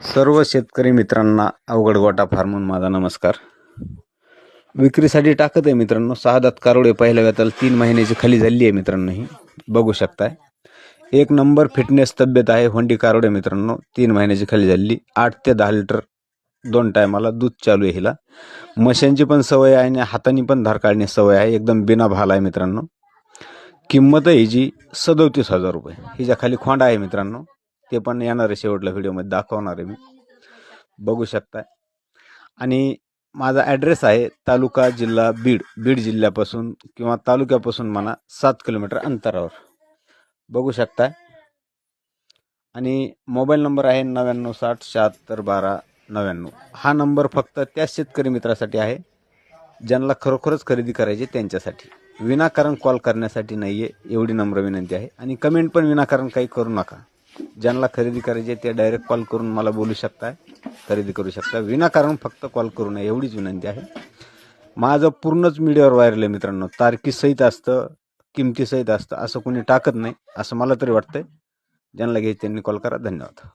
सर्व शेतकरी मित्रांना अवघड गोटा फार्मून माझा नमस्कार. विक्रीसाठी टाकत आहे मित्रांनो. 6 दात कारोडे पहिल्या वेताला 3 महिन्याची खाली झाली आहे मित्रांनो. ही बघू शकताय. एक नंबर फिटनेस तब्येत आहे. होंडी कारोडे मित्रांनो. 3 महिन्याची खाली झाली. 8 ते 10 लिटर 2 टायमाला दूध चालू आहे. हिला मशांची पण सवय आहे आणि हातानी पण धार काढण्याची सवय आहे. एकदम बिना भाला आहे मित्रांनो. किंमत आहे हिची 37,000 रुपये. हिच्या खाली खोंड आहे मित्रांनो. ते पण येणार आहे शेवटला व्हिडिओमध्ये दाखवणार आहे मी. बघू शकताय. आणि माझा ॲड्रेस आहे तालुका जिल्हा बीड जिल्ह्यापासून किंवा तालुक्यापासून म्हणा 7 किलोमीटर अंतरावर. बघू शकताय. आणि मोबाईल नंबर आहे 9960 76 12 99. हा नंबर फक्त त्या शेतकरी मित्रासाठी आहे ज्यांना खरोखरच खरेदी करायची त्यांच्यासाठी. विनाकारण कॉल करण्यासाठी नाही आहे, एवढी नम्र विनंती आहे. आणि कमेंट पण विनाकारण काही करू नका. ज्यांना खरेदी करायची ते डायरेक्ट कॉल करून मला बोलू शकताय, खरेदी करू शकता. विनाकारण फक्त कॉल करू नये एवढीच विनंती आहे. माझं पूर्णच मीडियावर व्हायरल आहे मित्रांनो. तारखीसहित असतं, किमतीसहित असतं. असं कोणी टाकत नाही असं मला तरी वाटतंय. ज्यांना घ्यायचं त्यांनी कॉल करा. धन्यवाद.